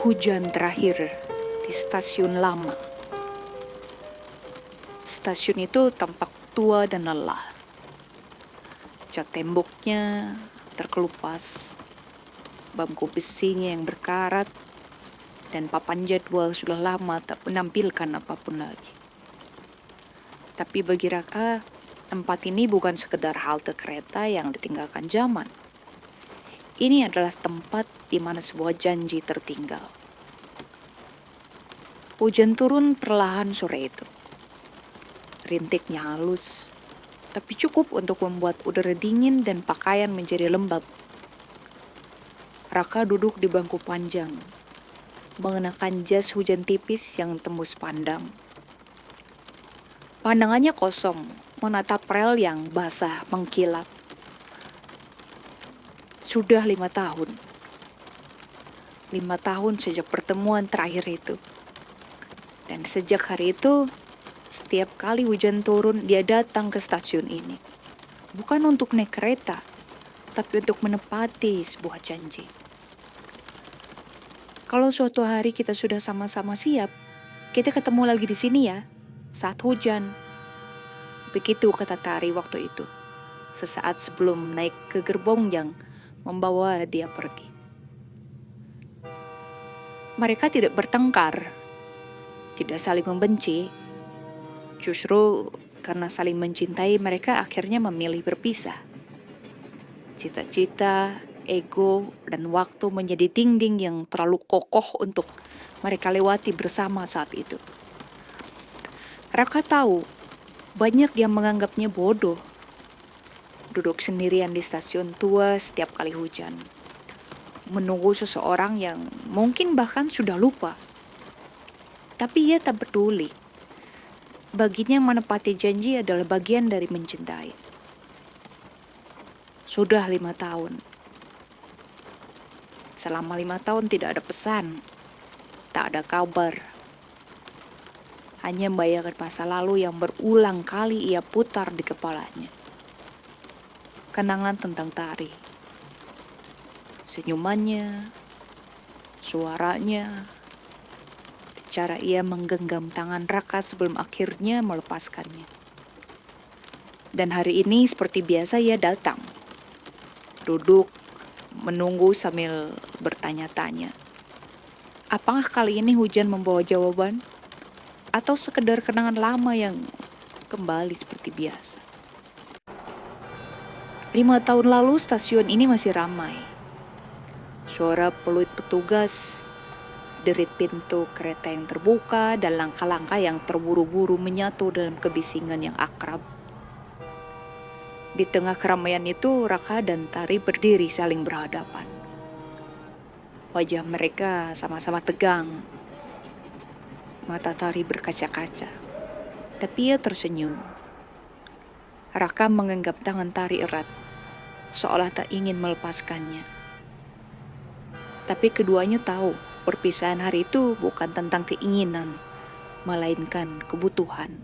Hujan terakhir di stasiun lama. Stasiun itu tampak tua dan lelah. Cat temboknya terkelupas, bangku besinya yang berkarat, dan papan jadwal sudah lama tak menampilkan apapun lagi. Tapi bagi Raka, tempat ini bukan sekedar halte kereta yang ditinggalkan zaman. Ini adalah tempat di mana sebuah janji tertinggal. Hujan turun perlahan sore itu. Rintiknya halus, tapi cukup untuk membuat udara dingin dan pakaian menjadi lembab. Raka duduk di bangku panjang, mengenakan jas hujan tipis yang tembus pandang. Pandangannya kosong, menatap rel yang basah mengkilap. Sudah 5 tahun. 5 tahun sejak pertemuan terakhir itu. Dan sejak hari itu, setiap kali hujan turun, dia datang ke stasiun ini. Bukan untuk naik kereta, tapi untuk menepati sebuah janji. Kalau suatu hari kita sudah sama-sama siap, kita ketemu lagi di sini ya, saat hujan. Begitu kata Tari waktu itu, sesaat sebelum naik ke gerbong yang membawa dia pergi. Mereka tidak bertengkar, tidak saling membenci. Justru karena saling mencintai, mereka akhirnya memilih berpisah. Cita-cita, ego, dan waktu menjadi dinding yang terlalu kokoh untuk mereka lewati bersama saat itu. Raka tahu, banyak yang menganggapnya bodoh. Duduk sendirian di stasiun tua setiap kali hujan. Menunggu seseorang yang mungkin bahkan sudah lupa. Tapi ia tak peduli. Baginya menepati janji adalah bagian dari mencintai. Sudah 5 tahun. Selama 5 tahun tidak ada pesan. Tak ada kabar. Hanya membayangkan masa lalu yang berulang kali ia putar di kepalanya. Kenangan tentang Tari. Senyumannya, suaranya, cara ia menggenggam tangan Raka sebelum akhirnya melepaskannya. Dan hari ini seperti biasa ia datang. Duduk, menunggu sambil bertanya-tanya. Apakah kali ini hujan membawa jawaban? Atau sekedar kenangan lama yang kembali seperti biasa? 5 tahun lalu stasiun ini masih ramai. Suara peluit petugas, derit pintu kereta yang terbuka, dan langkah-langkah yang terburu-buru menyatu dalam kebisingan yang akrab. Di tengah keramaian itu, Raka dan Tari berdiri saling berhadapan. Wajah mereka sama-sama tegang. Mata Tari berkaca-kaca, tapi ia tersenyum. Raka menggenggam tangan Tari erat, seolah tak ingin melepaskannya. Tapi keduanya tahu, perpisahan hari itu bukan tentang keinginan, melainkan kebutuhan.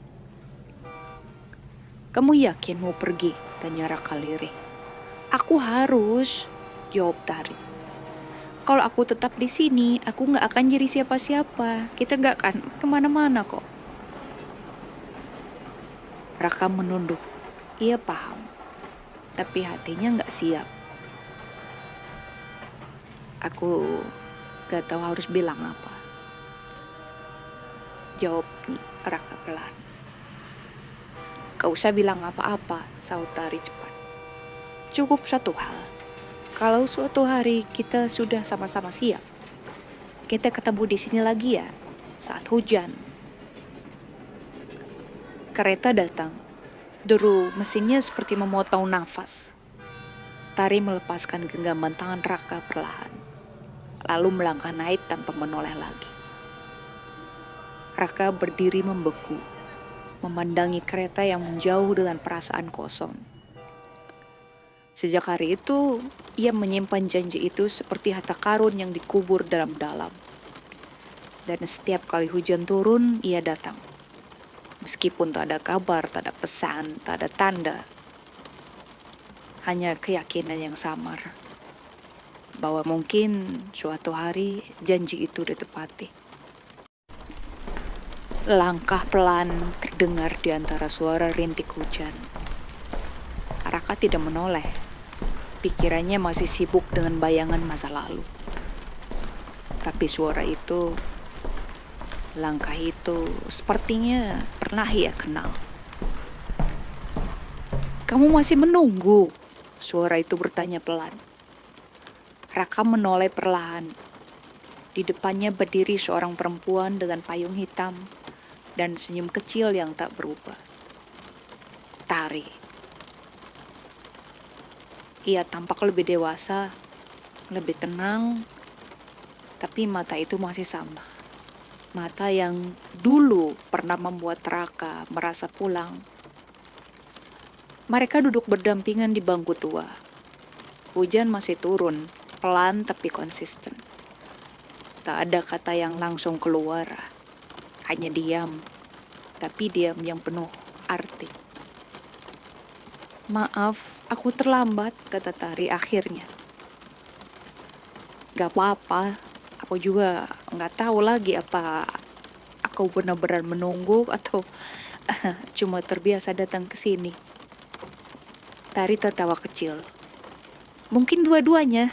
Kamu yakin mau pergi? Tanya Raka lirih. Aku harus, jawab Tari. Kalau aku tetap di sini, aku gak akan jadi siapa-siapa. Kita gak akan kemana-mana kok. Raka menunduk. Ia paham, tapi hatinya gak siap. Aku gak tahu harus bilang apa, jawab Raka pelan. Gak usah bilang apa-apa, sahut Tari cepat. Cukup satu hal. Kalau suatu hari kita sudah sama-sama siap, kita ketemu di sini lagi ya, saat hujan. Kereta datang. Deru mesinnya seperti memotong nafas. Tari melepaskan genggaman tangan Raka perlahan, lalu melangkah naik tanpa menoleh lagi. Raka berdiri membeku, memandangi kereta yang menjauh dengan perasaan kosong. Sejak hari itu, ia menyimpan janji itu seperti harta karun yang dikubur dalam-dalam. Dan setiap kali hujan turun, ia datang. Meskipun tak ada kabar, tak ada pesan, tak ada tanda. Hanya keyakinan yang samar. bahwa mungkin suatu hari janji itu ditepati. Langkah pelan terdengar di antara suara rintik hujan. Raka tidak menoleh. Pikirannya masih sibuk dengan bayangan masa lalu. Tapi suara itu, langkah itu, sepertinya pernah ia kenal. "Kamu masih menunggu?" Suara itu bertanya pelan. Raka menoleh perlahan. Di depannya berdiri seorang perempuan dengan payung hitam dan senyum kecil yang tak berubah. Tari. Ia tampak lebih dewasa, lebih tenang, tapi mata itu masih sama. Mata yang dulu pernah membuat Raka merasa pulang. Mereka duduk berdampingan di bangku tua. Hujan masih turun, pelan tapi konsisten. Tak ada kata yang langsung keluar, hanya diam, tapi diam yang penuh arti. "Maaf, aku terlambat," kata Tari akhirnya. "Gak apa-apa, aku juga gak tahu lagi apa aku benar-benar menunggu atau cuma terbiasa datang ke sini." Tari tertawa kecil. "Mungkin dua-duanya."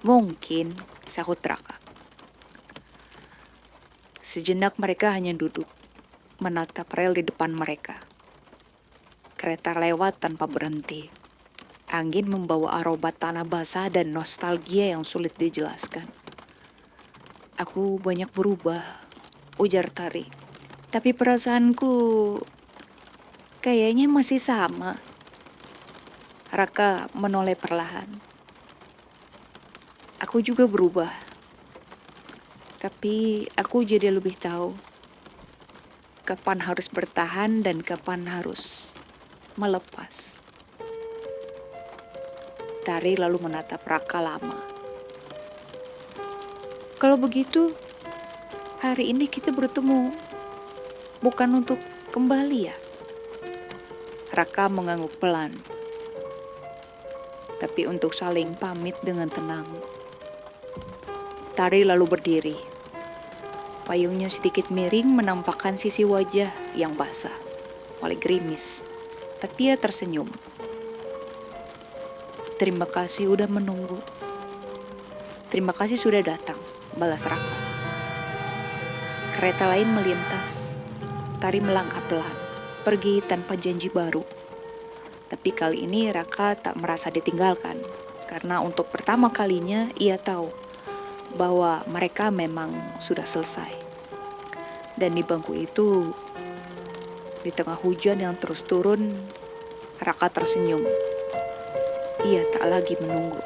"Mungkin," sahut Raka. Sejenak mereka hanya duduk, menatap rel di depan mereka. Kereta lewat tanpa berhenti. Angin membawa aroma tanah basah dan nostalgia yang sulit dijelaskan. "Aku banyak berubah," ujar Tari. "Tapi perasaanku kayaknya masih sama." Raka menoleh perlahan. "Aku juga berubah. Tapi aku jadi lebih tahu kapan harus bertahan dan kapan harus melepas." Tari lalu menatap Raka lama. "Kalau begitu, hari ini kita bertemu bukan untuk kembali ya?" Raka mengangguk pelan, tapi untuk saling pamit dengan tenang. Tari lalu berdiri. Payungnya sedikit miring menampakkan sisi wajah yang basah oleh gerimis, tapi ia tersenyum. "Terima kasih udah menunggu." "Terima kasih sudah datang," balas Raka. Kereta lain melintas. Tari melangkah pelan, pergi tanpa janji baru. Tapi kali ini Raka tak merasa ditinggalkan, karena untuk pertama kalinya ia tahu bahwa mereka memang sudah selesai. Dan di bangku itu, di tengah hujan yang terus turun, Raka tersenyum. Ia tak lagi menunggu.